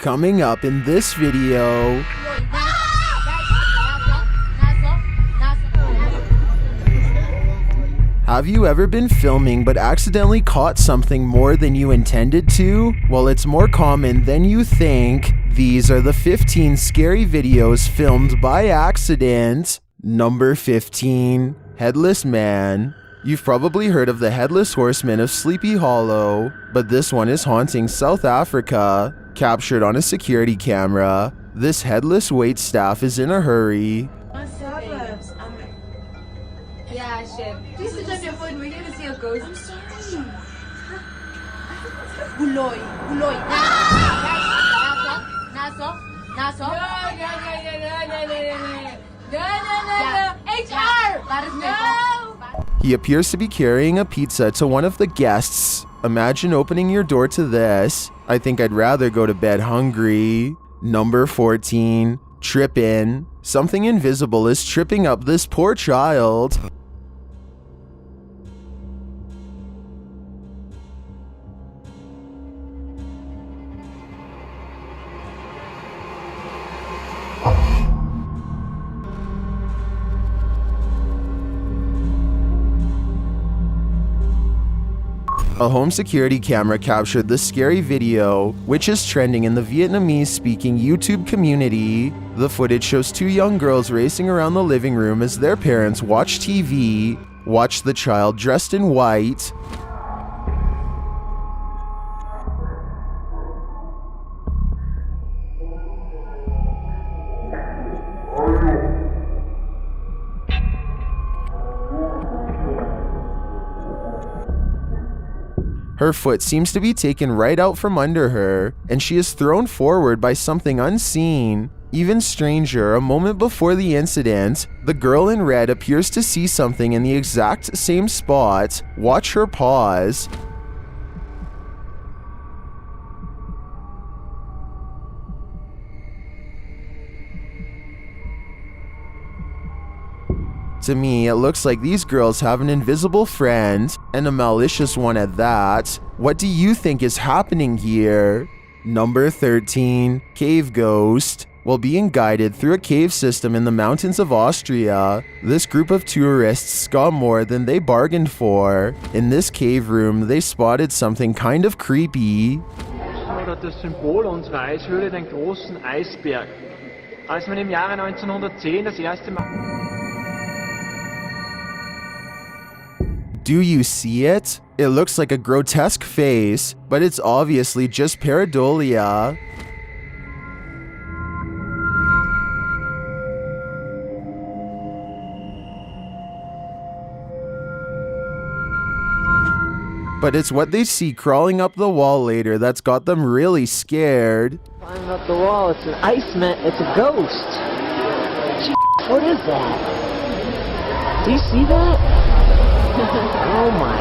Coming up in this video, have you ever been filming but accidentally caught something more than you intended to? Well, it's more common than you think. These are the 15 scary videos filmed by accident. Number 15. Headless Man. You've probably heard of the Headless Horseman of Sleepy Hollow, but this one is haunting South Africa. Captured on a security camera, this headless waitstaff is in a hurry. Yeah, shit. Please switch off your phone. We're here to see a ghost. I'm sorry. Buloy. Naso. No. HR. No. He appears to be carrying a pizza to one of the guests. Imagine opening your door to this. I think I'd rather go to bed hungry. Number 14. Trippin'. Something invisible is tripping up this poor child. A home security camera captured this scary video, which is trending in the Vietnamese-speaking YouTube community. The footage shows two young girls racing around the living room as their parents watch TV. Watch the child dressed in white. Her foot seems to be taken right out from under her, and she is thrown forward by something unseen. Even stranger, a moment before the incident, the girl in red appears to see something in the exact same spot. Watch her pause. To me, it looks like these girls have an invisible friend, and a malicious one at that. What do you think is happening here? Number 13. Cave Ghost. While being guided through a cave system in the mountains of Austria, this group of tourists got more than they bargained for. In this cave room, they spotted something kind of creepy. Das Symbol unserer Eishöhle, den großen Eisberg. Als man im Jahre 1910 das erste Mal... Do you see it? It looks like a grotesque face, but it's obviously just pareidolia. But it's what they see crawling up the wall later that's got them really scared. Climbing up the wall, it's an iceman, it's a ghost. What is that? Do you see that? Oh my.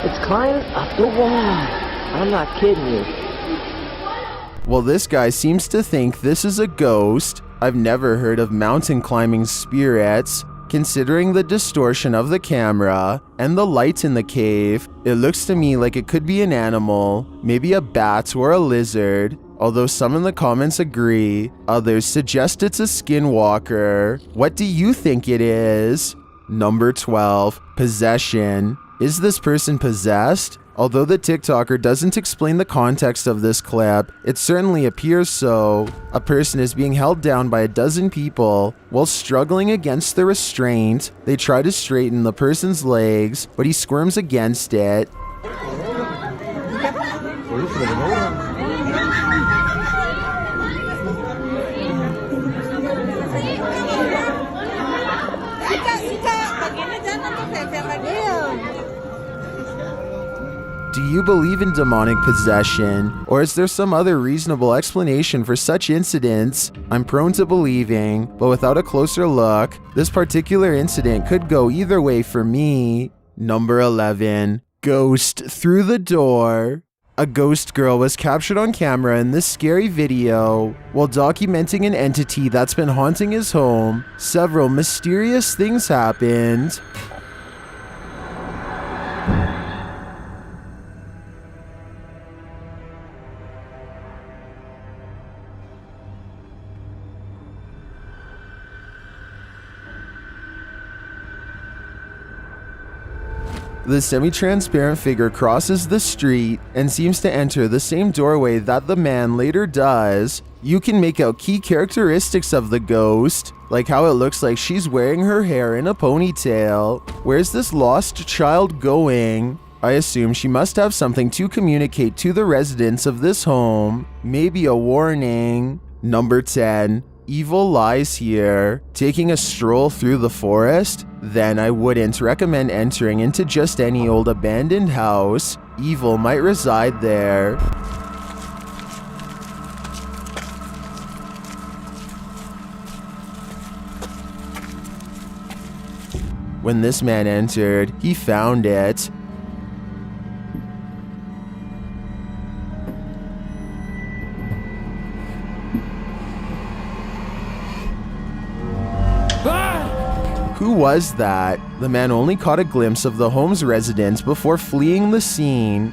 It's climbing up the wall. I'm not kidding you. Well, this guy seems to think this is a ghost. I've never heard of mountain climbing spirits. Considering the distortion of the camera and the light in the cave, it looks to me like it could be an animal, maybe a bat or a lizard. Although some in the comments agree, others suggest it's a skinwalker. What do you think it is? Number 12. Possession. Is this person possessed? Although the TikToker doesn't explain the context of this clip, it certainly appears so. A person is being held down by a dozen people. While struggling against the restraint, they try to straighten the person's legs, but he squirms against it. Do you believe in demonic possession, or is there some other reasonable explanation for such incidents? I'm prone to believing, but without a closer look, this particular incident could go either way for me. Number 11. Ghost through the door. A ghost girl was captured on camera in this scary video. While documenting an entity that's been haunting his home, several mysterious things happened. The semi-transparent figure crosses the street and seems to enter the same doorway that the man later does. You can make out key characteristics of the ghost, like how it looks like she's wearing her hair in a ponytail. Where's this lost child going? I assume she must have something to communicate to the residents of this home. Maybe a warning. Number 10. Evil lies here. Taking a stroll through the forest? Then I wouldn't recommend entering into just any old abandoned house. Evil might reside there. When this man entered, he found it. Who was that? The man only caught a glimpse of the home's residents before fleeing the scene.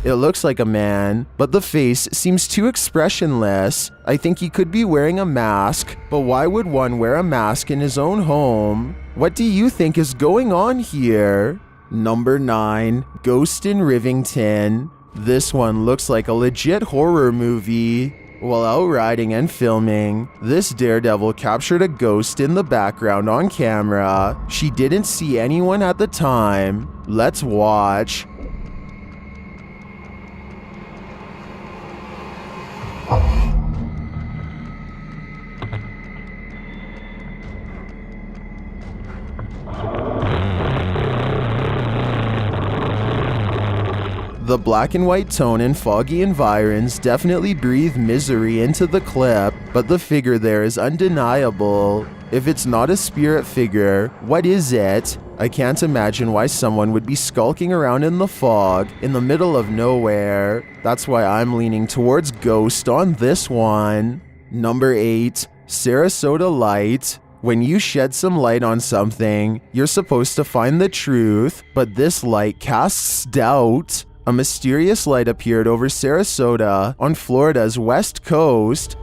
It looks like a man, but the face seems too expressionless. I think he could be wearing a mask, but why would one wear a mask in his own home? What do you think is going on here? Number 9. Ghost in Rivington. This one looks like a legit horror movie. While out riding and filming, this daredevil captured a ghost in the background on camera. She didn't see anyone at the time. Let's watch. The black and white tone and foggy environs definitely breathe misery into the clip, but the figure there is undeniable. If it's not a spirit figure, what is it? I can't imagine why someone would be skulking around in the fog in the middle of nowhere. That's why I'm leaning towards ghost on this one. Number 8. Sarasota Light. When you shed some light on something, you're supposed to find the truth, but this light casts doubt. A mysterious light appeared over Sarasota on Florida's west coast.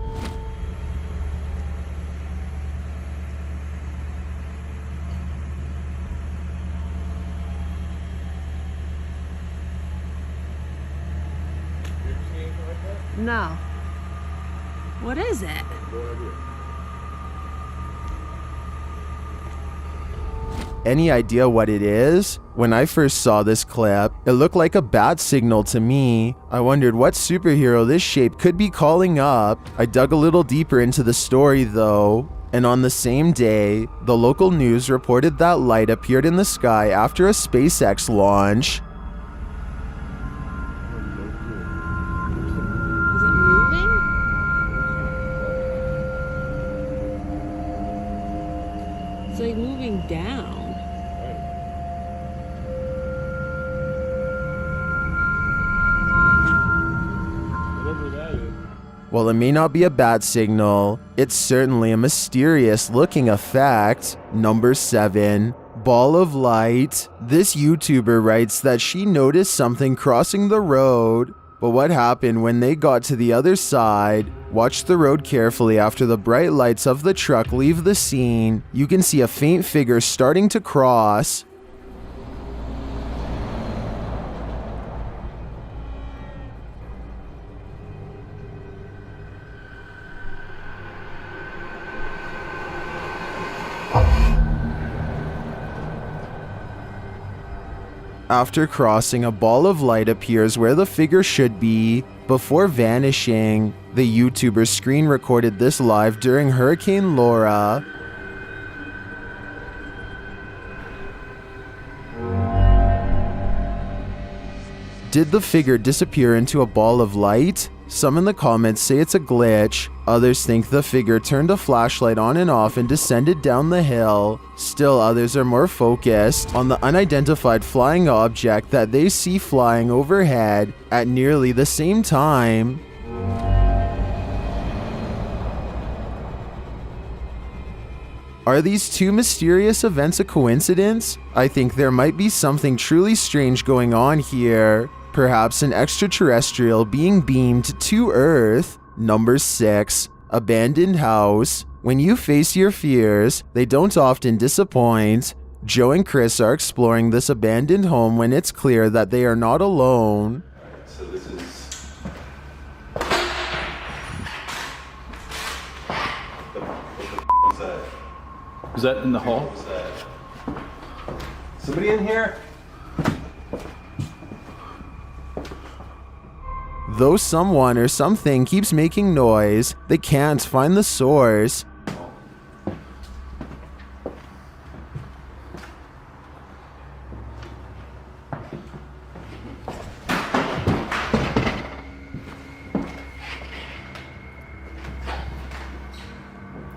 No. What is it? Any idea what it is? When I first saw this clip, it looked like a bat signal to me. I wondered what superhero this shape could be calling up. I dug a little deeper into the story though, and on the same day, the local news reported that light appeared in the sky after a SpaceX launch. Is it moving? It's like moving down. While it may not be a bat signal, it's certainly a mysterious looking effect. Number 7. Ball of light. This YouTuber writes that she noticed something crossing the road, but what happened when they got to the other side? Watch the road carefully after the bright lights of the truck leave the scene. You can see a faint figure starting to cross. After crossing, a ball of light appears where the figure should be, before vanishing. The YouTuber screen recorded this live during Hurricane Laura. Did the figure disappear into a ball of light? Some in the comments say it's a glitch. Others think the figure turned a flashlight on and off and descended down the hill. Still others are more focused on the unidentified flying object that they see flying overhead at nearly the same time. Are these two mysterious events a coincidence? I think there might be something truly strange going on here. Perhaps an extraterrestrial being beamed to Earth. Number 6. Abandoned house. When you face your fears, they don't often disappoint. Joe and Chris are exploring this abandoned home when it's clear that they are not alone. So this is... What the f*** is that? Is that in the hall? What's that? Somebody in here? Though someone or something keeps making noise, they can't find the source.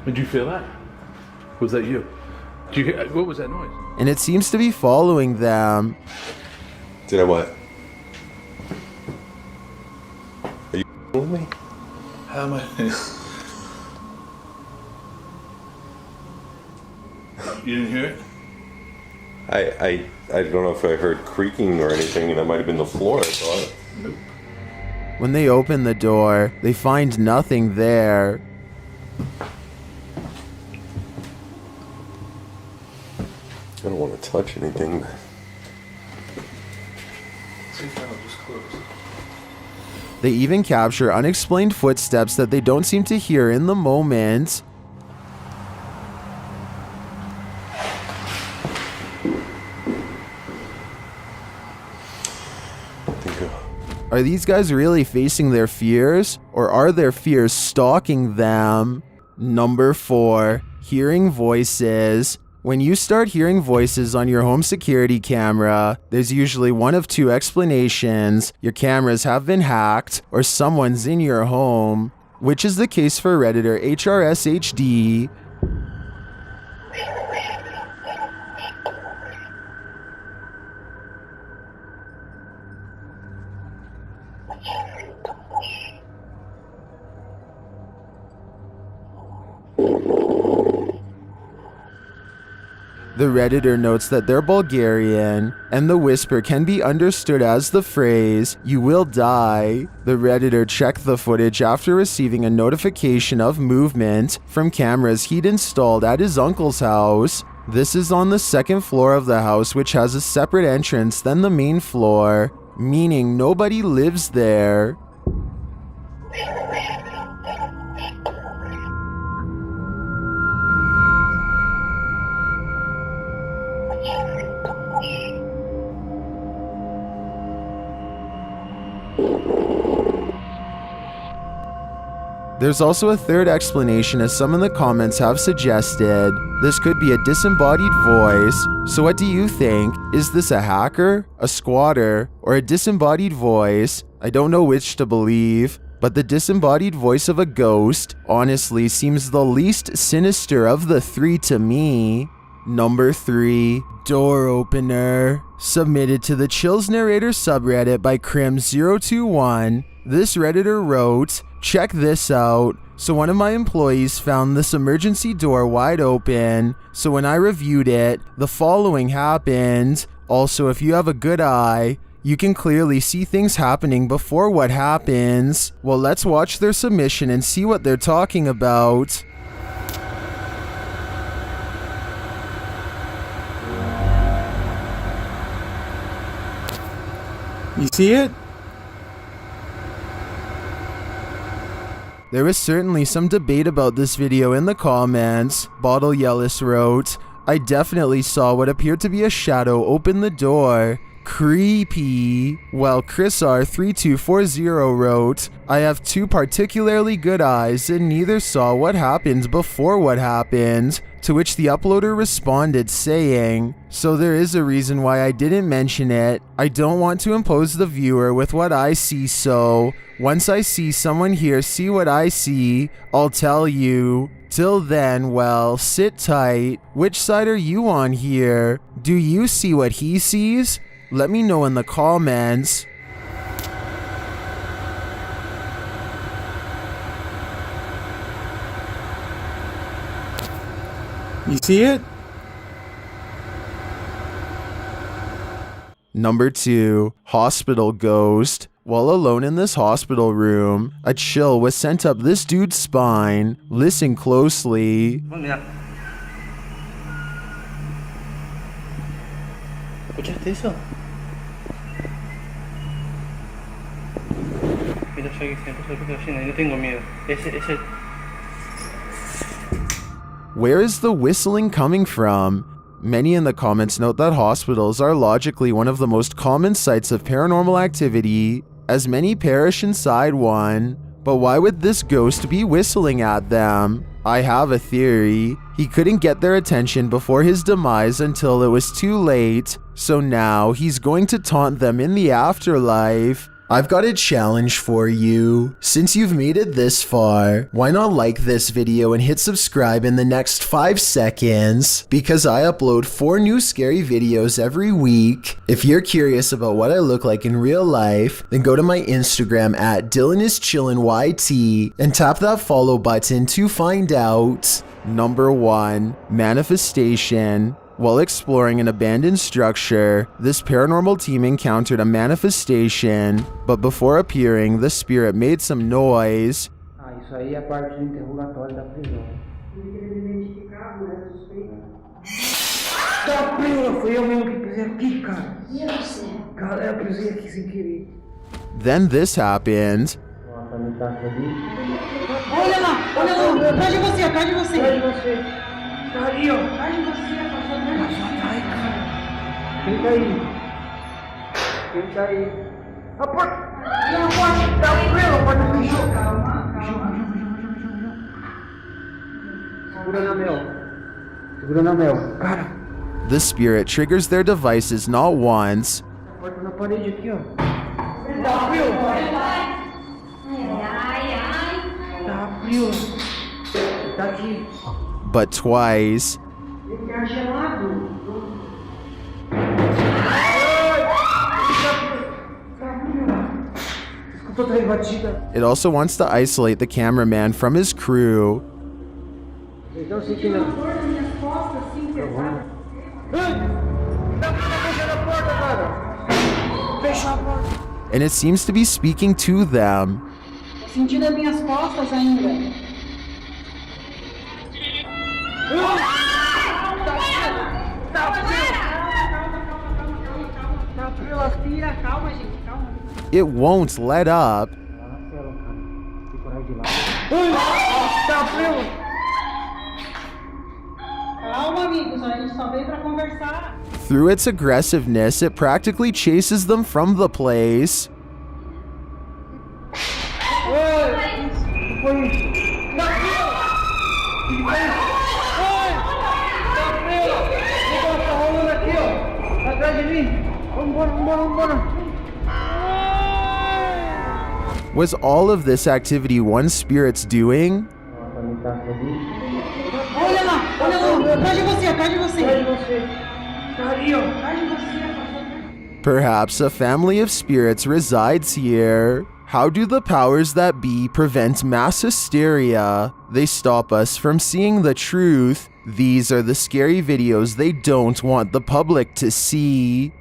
Did you feel that? Was that you? Did you hear, what was that noise? And it seems to be following them. Did I what? Are you with me? How am I? You didn't hear it? I don't know if I heard creaking or anything. That might have been the floor, I thought. Nope. When they open the door, they find nothing there. I don't want to touch anything. See if that'll just close. They even capture unexplained footsteps that they don't seem to hear in the moment. Are these guys really facing their fears, or are their fears stalking them? Number 4, hearing voices. When you start hearing voices on your home security camera, there's usually one of two explanations. Your cameras have been hacked, or someone's in your home, which is the case for Redditor HRSHD. The Redditor notes that they're Bulgarian, and the whisper can be understood as the phrase, "You will die." The Redditor checked the footage after receiving a notification of movement from cameras he'd installed at his uncle's house. This is on the second floor of the house, which has a separate entrance than the main floor, meaning nobody lives there. There's also a third explanation, as some in the comments have suggested. This could be a disembodied voice. So what do you think? Is this a hacker, a squatter, or a disembodied voice? I don't know which to believe, but the disembodied voice of a ghost honestly seems the least sinister of the three to me. Number 3, door opener. Submitted to the Chills Narrator subreddit by Crim021. This Redditor wrote, "Check this out. So one of my employees found this emergency door wide open. So when I reviewed it, the following happened. Also, if you have a good eye, you can clearly see things happening before what happens." Well, let's watch their submission and see what they're talking about. You see it? There was certainly some debate about this video in the comments. Bottle Yellis wrote, "I definitely saw what appeared to be a shadow open the door. Creepy." While Chris R3240 wrote, "I have two particularly good eyes and neither saw what happened before what happened." To which the uploader responded saying, "So there is a reason why I didn't mention it. I don't want to impose the viewer with what I see, so once I see someone here see what I see, I'll tell you. Till then, well, sit tight. Which side are you on here? Do you see what he sees? Let me know in the comments." You see it? Number 2, hospital ghost. While alone in this hospital room, a chill was sent up this dude's spine. Listen closely. ¿Escuchaste eso? Mira, yo no tengo miedo. Ese... Where is the whistling coming from? Many in the comments note that hospitals are logically one of the most common sites of paranormal activity, as many perish inside one. But why would this ghost be whistling at them? I have a theory. He couldn't get their attention before his demise until it was too late, so now he's going to taunt them in the afterlife. I've got a challenge for you. Since you've made it this far, why not like this video and hit subscribe in the next 5 seconds? Because I upload 4 new scary videos every week. If you're curious about what I look like in real life, then go to my Instagram at DylanIsChillinYT and tap that follow button to find out. Number 1, manifestation. While exploring an abandoned structure, this paranormal team encountered a manifestation, but before appearing, the spirit made some noise. Isso aí é parte do interrogatório da prisão. Tá, prima, foi eu mesmo que pisei aqui, cara. Cara, eu pisei aqui sem querer. Then this happened. Olha lá, atrás de você, atrás de você. Atrás de você. Tá ali, ó. Atrás de você, passou atrás de você. Ai, cara. Quem tá aí? Quem tá aí? A porta! A porta! Tá abrindo, a porta fechou! Segura na mel. Segura na mel. Cara. The spirit triggers their devices not once, A porta na parede aqui, ó. Tá frio! Tá frio! Tá aqui. but twice. Tá gelado. It also wants to isolate the cameraman from his crew. And it seems to be speaking to them. Sentindo as minhas costas ainda. Calma, gente, calma. It won't let up. Calma, amigos, a gente só veio pra conversar. Through its aggressiveness, it practically chases them from the place. Was all of this activity one spirit's doing? Olha lá, atrás de você, atrás de você. Atrás de você. Perhaps a family of spirits resides here. How do the powers that be prevent mass hysteria? They stop us from seeing the truth. These are the scary videos they don't want the public to see.